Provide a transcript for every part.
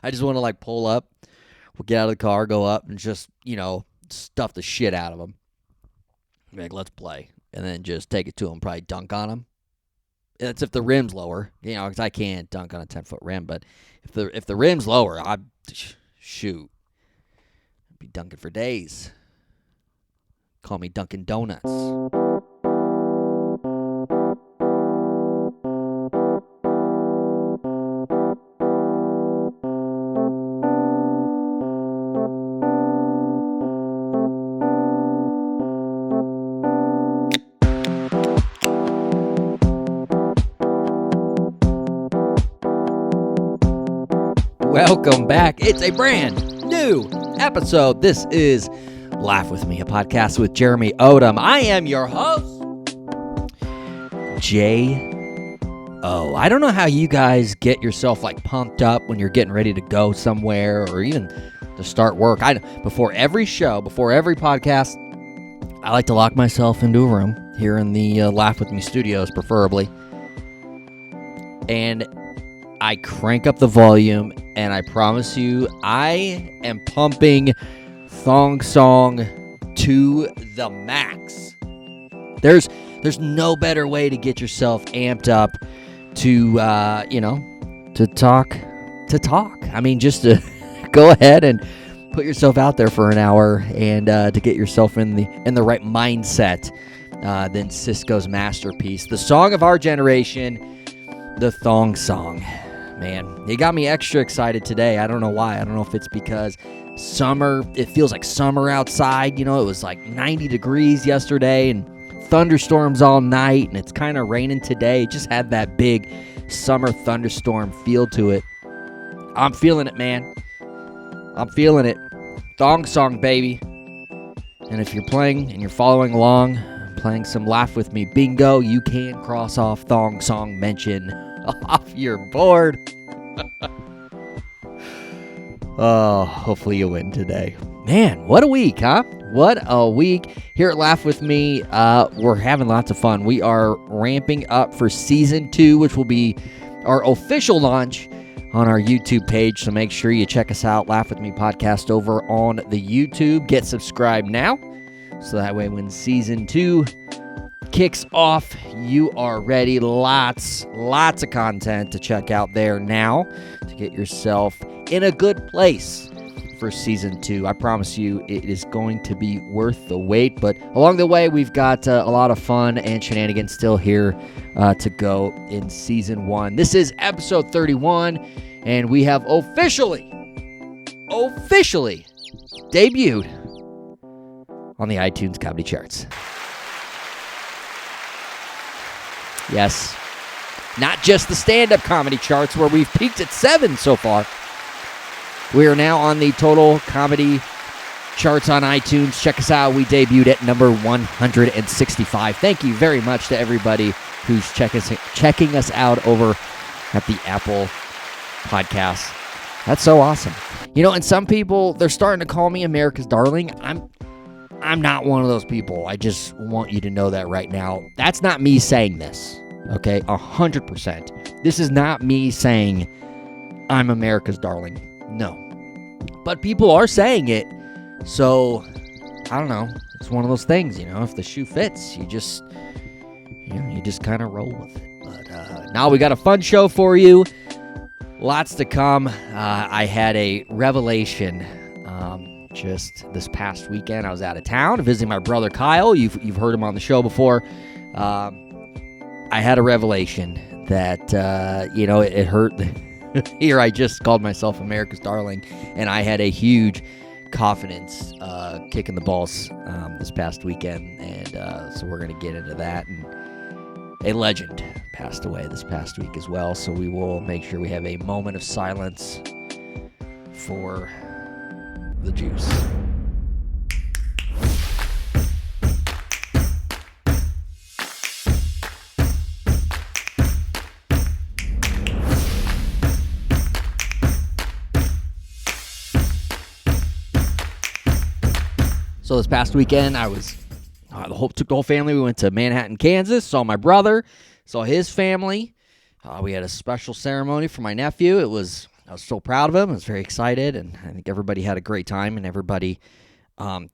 I just want to like pull up, we'll get out of the car, go up, and just, stuff the shit out of them. Like, let's play. And then just take it to them, probably dunk on them. That's if the rim's lower, because I can't dunk on a 10-foot rim. But if the rim's lower, shoot. I'd be dunking for days. Call me Dunkin' Donuts. Welcome back. It's a brand new episode. This is Laugh With Me, a podcast with Jeremy Odom. I am your host, J.O. I don't know how you guys get yourself like pumped up when you're getting ready to go somewhere or even to start work. Before every show, before every podcast, I like to lock myself into a room here in the Laugh With Me studios, preferably. And I crank up the volume, and I promise you, I am pumping Thong Song to the max. There's no better way to get yourself amped up to talk. I mean, just to go ahead and put yourself out there for an hour and to get yourself in the right mindset. Then Sisqó's masterpiece, the song of our generation, the Thong Song. Man, it got me extra excited today. I don't know why. I don't know if it's because summer, it feels like summer outside. It was like 90 degrees yesterday and thunderstorms all night, and it's kind of raining today. It just had that big summer thunderstorm feel to it. I'm feeling it, man. I'm feeling it. Thong Song, baby. And if you're playing and you're following along, playing some Laugh With Me bingo, you can cross off Thong Song mention off your board. Oh, hopefully you win today. Man, what a week, huh? What a week. Here at Laugh With Me, we're having lots of fun. We are ramping up for Season 2, which will be our official launch on our YouTube page. So make sure you check us out, Laugh With Me Podcast, over on the YouTube. Get subscribed now, so that way when Season 2 kicks off, you are ready. Lots of content to check out there now to get yourself in a good place for Season 2. I promise you it is going to be worth the wait, but along the way we've got a lot of fun and shenanigans still here to go in Season 1. This is episode 31, and we have officially debuted on the iTunes comedy charts. Yes, not just the stand-up comedy charts where we've peaked at 7 so far. We are now on the total comedy charts on iTunes. Check us out. We debuted at number 165. Thank you very much to everybody who's checking us out over at the Apple Podcast. That's so awesome. And some people, they're starting to call me America's Darling. I'm not one of those people. I just want you to know that right now. That's not me saying this, okay? 100%. This is not me saying I'm America's Darling. No. But people are saying it, so I don't know. It's one of those things, if the shoe fits, you just kind of roll with it. But now we got a fun show for you. Lots to come. I had a revelation just this past weekend. I was out of town visiting my brother Kyle. You've heard him on the show before. I had a revelation that it hurt. Here I just called myself America's Darling, and I had a huge confidence kicking the balls this past weekend, and so we're going to get into that. And a legend passed away this past week as well, so we will make sure we have a moment of silence for the juice. So this past weekend, I was took the whole family. We went to Manhattan, Kansas. Saw my brother, saw his family. We had a special ceremony for my nephew. It was I was so proud of him. I was very excited, and I think everybody had a great time, and everybody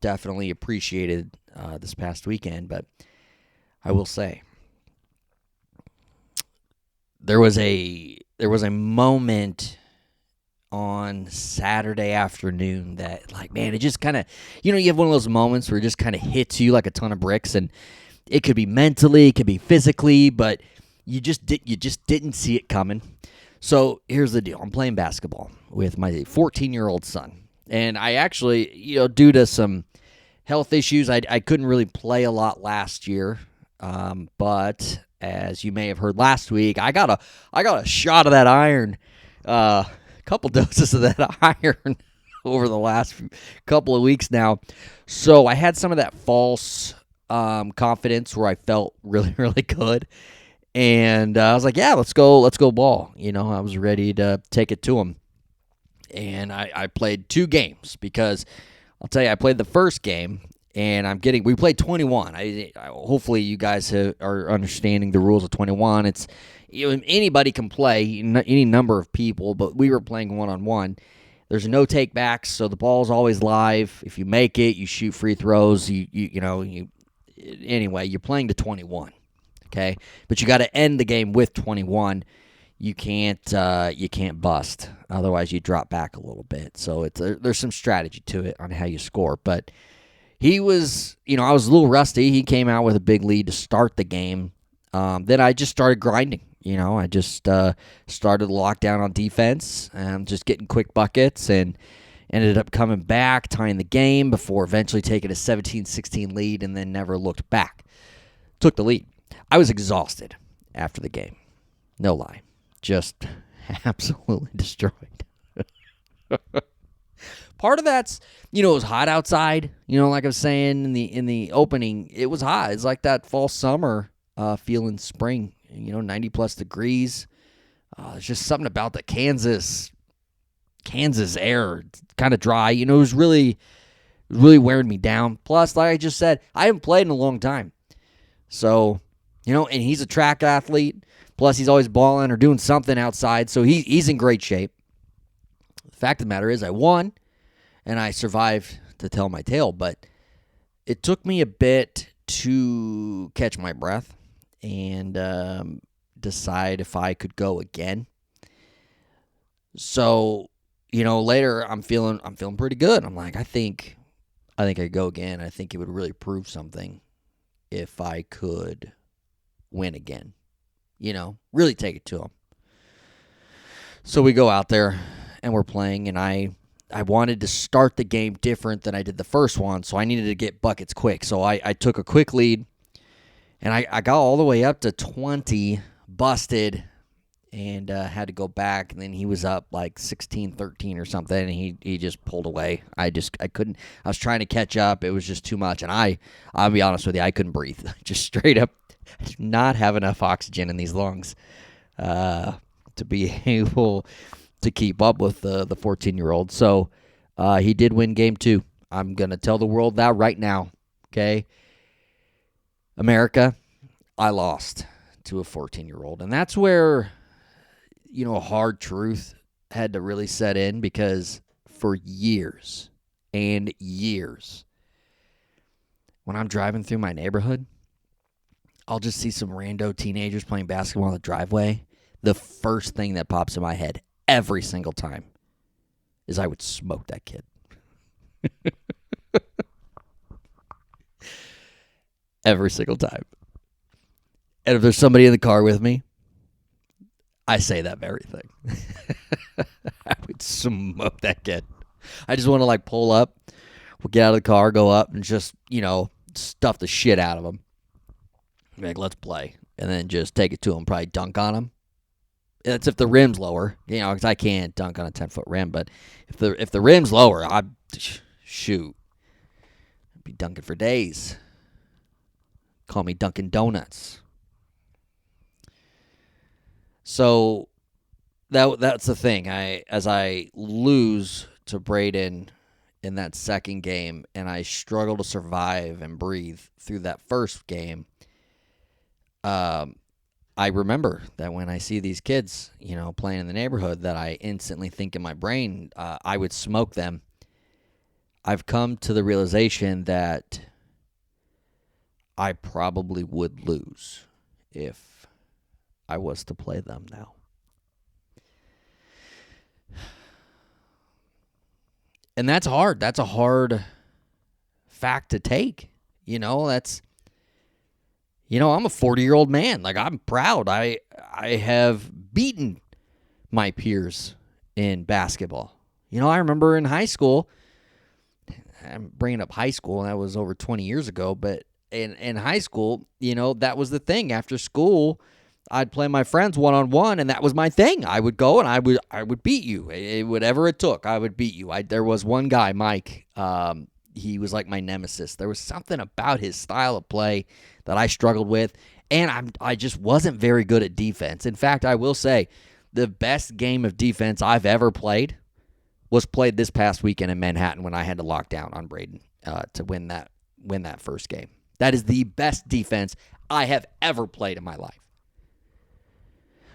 definitely appreciated this past weekend. But I will say, there was a moment on Saturday afternoon that, like, man, it just kind of, you have one of those moments where it just kind of hits you like a ton of bricks, and it could be mentally, it could be physically, but you just didn't see it coming. So here's the deal. I'm playing basketball with my 14-year-old son, and I actually, due to some health issues, I couldn't really play a lot last year, but as you may have heard last week, I got a shot of that iron, a couple doses of that iron over the last couple of weeks now. So I had some of that false confidence where I felt really, really good. And I was like, yeah, let's go ball. I was ready to take it to him. And I played 2 games because I'll tell you, I played the first game, and we played 21. Hopefully you guys are understanding the rules of 21. It's anybody can play, any number of people, but we were playing one-on-one. There's no take-backs, so the ball's always live. If you make it, you shoot free throws. Anyway, you're playing to 21, okay? But you got to end the game with 21. You can't bust. Otherwise, you drop back a little bit. So there's some strategy to it on how you score. But he was, I was a little rusty. He came out with a big lead to start the game. Then I just started grinding. I just started to lock down on defense and just getting quick buckets, and ended up coming back, tying the game before eventually taking a 17-16 lead, and then never looked back. Took the lead. I was exhausted after the game. No lie. Just absolutely destroyed. Part of that's, it was hot outside. Like I was saying in the opening, it was hot. It's like that fall summer feeling spring. 90-plus degrees. There's just something about the Kansas air, kind of dry. It was really wearing me down. Plus, like I just said, I haven't played in a long time. So, and he's a track athlete. Plus, he's always balling or doing something outside, so he's in great shape. The fact of the matter is I won, and I survived to tell my tale, but it took me a bit to catch my breath and decide if I could go again. So, later I'm feeling pretty good. I'm like, I think I could go again. I think it would really prove something if I could win again. Really take it to them. So we go out there, and we're playing, and I wanted to start the game different than I did the first one, so I needed to get buckets quick. So I took a quick lead, and I got all the way up to 20, busted, and had to go back, and then he was up like 16-13 or something, and he just pulled away. I couldn't. I was trying to catch up. It was just too much, and I'll be honest with you, I couldn't breathe. Just straight up, I do not have enough oxygen in these lungs to be able to keep up with the 14-year-old. So he did win game 2. I'm going to tell the world that right now, okay? America, I lost to a 14-year-old. And that's where, a hard truth had to really set in, because for years and years, when I'm driving through my neighborhood, I'll just see some rando teenagers playing basketball in the driveway. The first thing that pops in my head every single time is I would smoke that kid. Every single time. And if there's somebody in the car with me, I say that very thing. I would smoke that kid. I just want to pull up, we'll get out of the car, go up, and just, stuff the shit out of him. Like, let's play. And then just take it to him, probably dunk on him. That's if the rim's lower, because I can't dunk on a 10-foot rim. But if the rim's lower, I'd be dunking for days. Call me Dunkin' Donuts. So that's the thing. As I lose to Braden in that second game, and I struggle to survive and breathe through that first game, I remember that when I see these kids, playing in the neighborhood, that I instantly think in my brain, I would smoke them. I've come to the realization that I probably would lose if I was to play them now. And that's hard. That's a hard fact to take. I'm a 40-year-old man. Like, I'm proud. I have beaten my peers in basketball. I remember in high school, I'm bringing up high school, and that was over 20 years ago, but in high school, that was the thing. After school, I'd play my friends one-on-one, and that was my thing. I would go, and I would beat you. Whatever it took, I would beat you. There was one guy, Mike, he was like my nemesis. There was something about his style of play that I struggled with, and I just wasn't very good at defense. In fact, I will say the best game of defense I've ever played was played this past weekend in Manhattan when I had to lock down on Braden to win that first game. That is the best defense I have ever played in my life.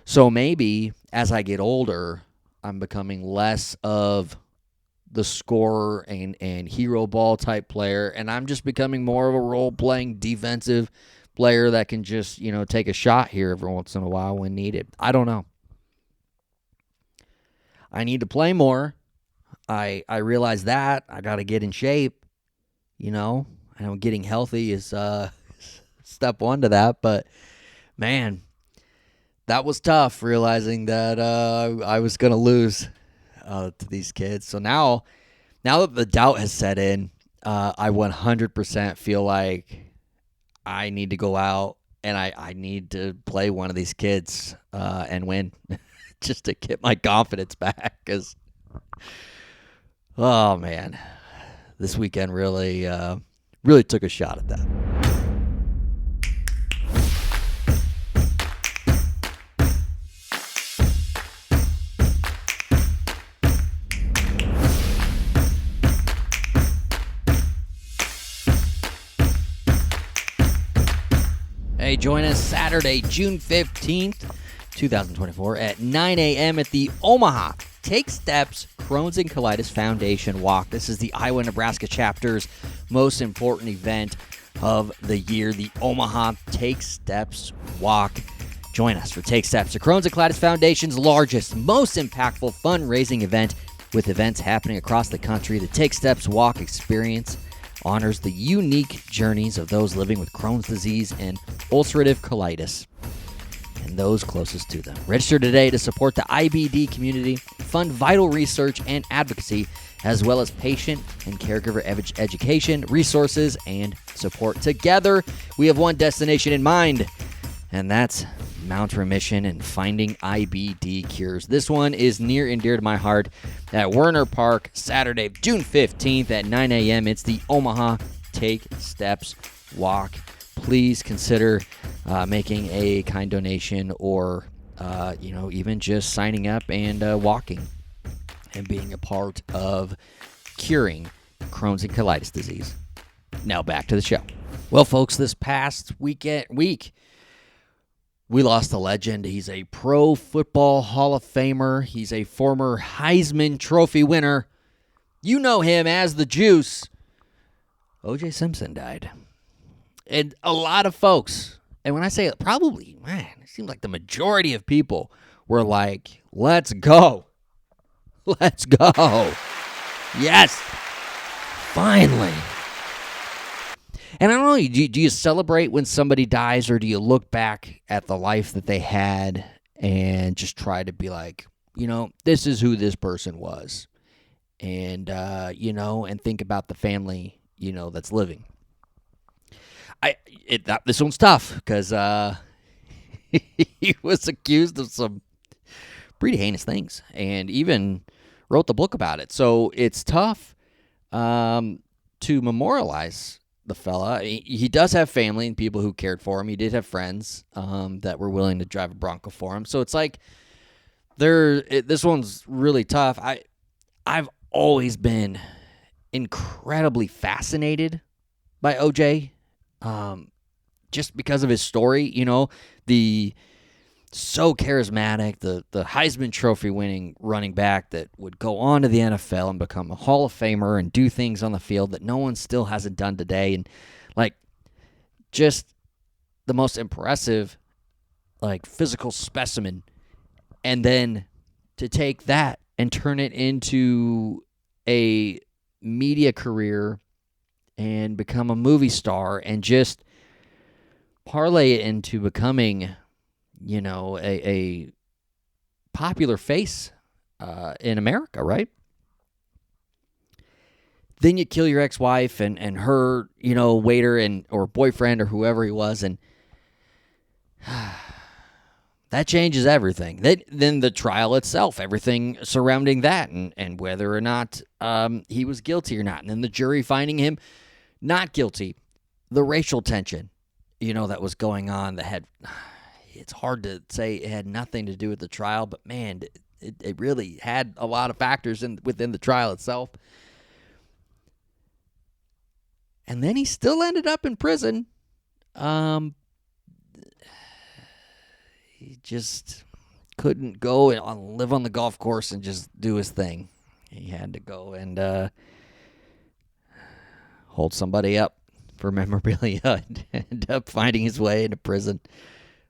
So maybe as I get older, I'm becoming less of the scorer and hero ball type player, and I'm just becoming more of a role-playing defensive player that can just, take a shot here every once in a while when needed. I don't know. I need to play more. I realize that. I got to get in shape. I know getting healthy is step one to that, but man, that was tough, realizing that I was going to lose to these kids. So now that the doubt has set in, I 100% feel like I need to go out and I need to play one of these kids and win just to get my confidence back. Because, oh, man, this weekend really took a shot at that. Hey, join us Saturday, June 15th, 2024 at 9 a.m. at the Omaha Take Steps Crohn's and Colitis Foundation Walk. This is the Iowa-Nebraska chapter's most important event of the year, the Omaha Take Steps Walk. Join us for Take Steps, the Crohn's and Colitis Foundation's largest, most impactful fundraising event, with events happening across the country. The Take Steps Walk experience honors the unique journeys of those living with Crohn's disease and ulcerative colitis and those closest to them. Register today to support the IBD community, fund vital research and advocacy, as well as patient and caregiver education, resources, and support. Together, we have one destination in mind, and that's Mount Remission and finding IBD cures. This one is near and dear to my heart at Werner Park, Saturday, June 15th at 9 a.m. It's the Omaha Take Steps Walk. Please consider making a kind donation or, even just signing up and walking and being a part of curing Crohn's and colitis disease. Now back to the show. Well, folks, this past week, we lost a legend. He's a Pro Football Hall of Famer. He's a former Heisman Trophy winner. You know him as the Juice. O.J. Simpson died. And a lot of folks, and when I say it, probably, man, it seems like the majority of people were like, let's go. Let's go. Yes. Finally. And I don't know, do you celebrate when somebody dies, or do you look back at the life that they had and just try to be like, this is who this person was, and, and think about the family, that's living. This one's tough because he was accused of some pretty heinous things and even wrote the book about it. So it's tough to memorialize the fella. He does have family and people who cared for him. He did have friends that were willing to drive a Bronco for him. So it's like this one's really tough. I've always been incredibly fascinated by OJ, just because of his story. The so charismatic, the Heisman Trophy winning running back that would go on to the NFL and become a Hall of Famer and do things on the field that no one still hasn't done today. And like just the most impressive like physical specimen. And then to take that and turn it into a media career and become a movie star and just parlay it into becoming, you know, a popular face in America, right? Then you kill your ex-wife and her, you know, waiter or boyfriend or whoever he was, and that changes everything. Then the trial itself, everything surrounding that, and whether or not he was guilty or not, and then the jury finding him not guilty, the racial tension, you know, that was going on. It's hard to say it had nothing to do with the trial, but man, it really had a lot of factors within the trial itself. And then he still ended up in prison. He just couldn't go and live on the golf course and just do his thing. He had to go and hold somebody up for memorabilia and end up finding his way into prison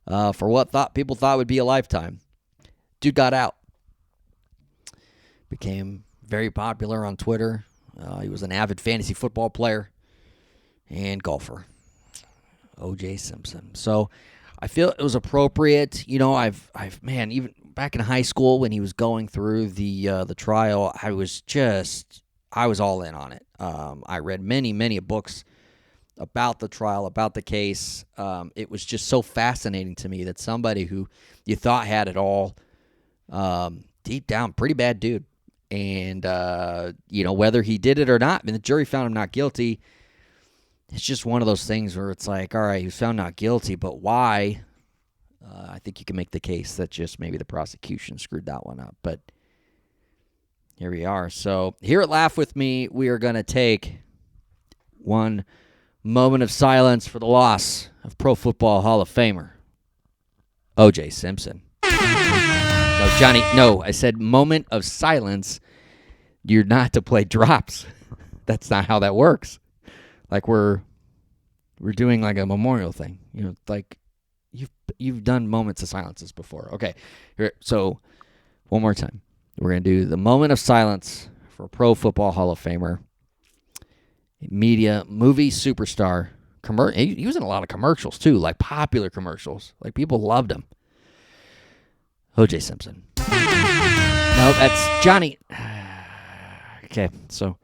for what people thought would be a lifetime. Dude got out. Became very popular on Twitter. He was an avid fantasy football player and golfer. O.J. Simpson. So I feel it was appropriate. You know, I've even back in high school when he was going through the trial, I was all in on it. I read many books about the trial, about the case. It was just so fascinating to me that somebody who you thought had it all, deep down, pretty bad dude. And, you know, whether he did it or not, I mean, the jury found him not guilty. It's just one of those things where it's like, all right, he was found not guilty, but why? I think you can make the case that just maybe the prosecution screwed that one up. But here we are. So here at Laugh With Me, we are going to take one moment of silence for the loss of Pro Football Hall of Famer O.J. Simpson. No, Johnny, no, I said moment of silence. You're not to play drops. That's not how that works. Like we're doing like a memorial thing. You know, like you've done moments of silences before. Okay, here, so one more time. We're going to do the moment of silence for Pro Football Hall of Famer, movie superstar. He was in a lot of commercials, too, like popular commercials. Like, people loved him. O.J. Simpson. No, that's Johnny. Okay, so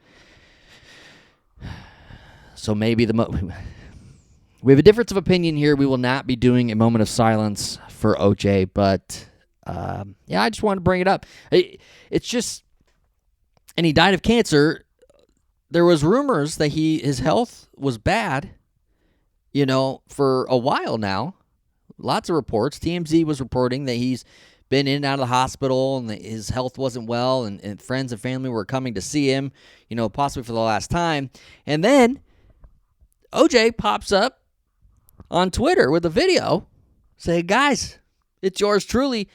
maybe we have a difference of opinion here. We will not be doing a moment of silence for O.J., but I just wanted to bring it up. It's just, and he died of cancer. There was rumors that his health was bad, you know, for a while now. Lots of reports. TMZ was reporting that he's been in and out of the hospital and that his health wasn't well, and friends and family were coming to see him, you know, possibly for the last time. And then OJ pops up on Twitter with a video saying, guys, it's yours truly.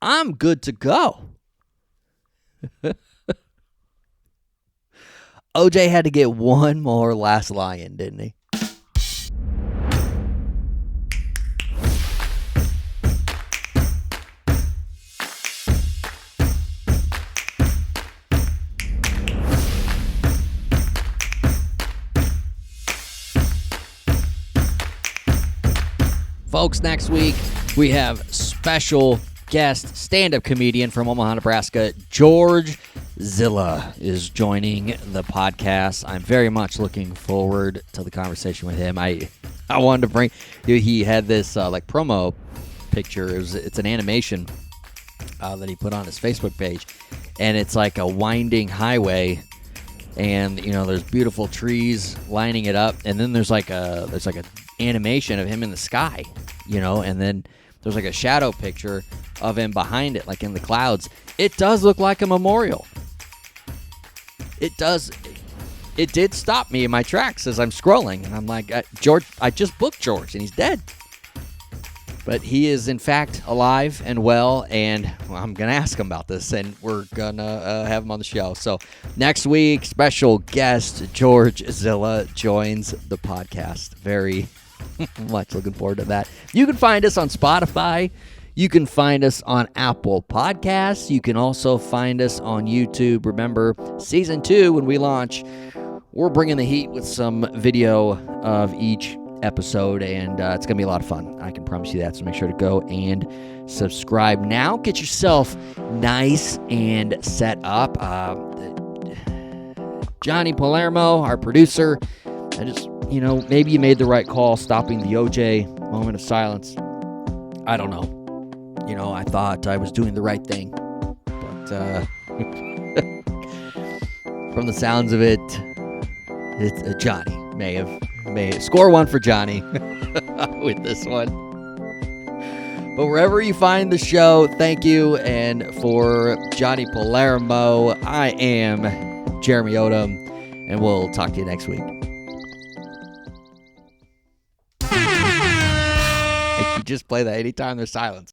I'm good to go. OJ had to get one more last lie in, didn't he? Folks, next week we have special guest stand-up comedian from Omaha, Nebraska, George Zilla is joining the podcast. I'm very much looking forward to the conversation with him. I wanted to bring, he had this like promo picture. It's an animation that he put on his Facebook page, and it's like a winding highway, and you know there's beautiful trees lining it up, and then there's like a animation of him in the sky, you know, and then there's like a shadow picture of him behind it, like in the clouds. It does look like a memorial. It does. It did stop me in my tracks as I'm scrolling, and I'm like, George, I just booked George, and he's dead. But he is, in fact, alive and well, and I'm going to ask him about this, and we're going to have him on the show. So next week, special guest George Zilla joins the podcast. Very much looking forward to that. You can find us on Spotify. You can find us on Apple Podcasts. You can also find us on YouTube. Remember, Season 2, when we launch, we're bringing the heat with some video of each episode, and it's going to be a lot of fun. I can promise you that, so make sure to go and subscribe now. Get yourself nice and set up. Johnny Palermo, our producer, maybe you made the right call stopping the OJ moment of silence. I don't know. I thought I was doing the right thing, but from the sounds of it, it's Johnny may have score one for Johnny with this one. But wherever you find the show, thank you. And for Johnny Palermo, I am Jeremy Odom, and we'll talk to you next week. You just play that anytime there's silence.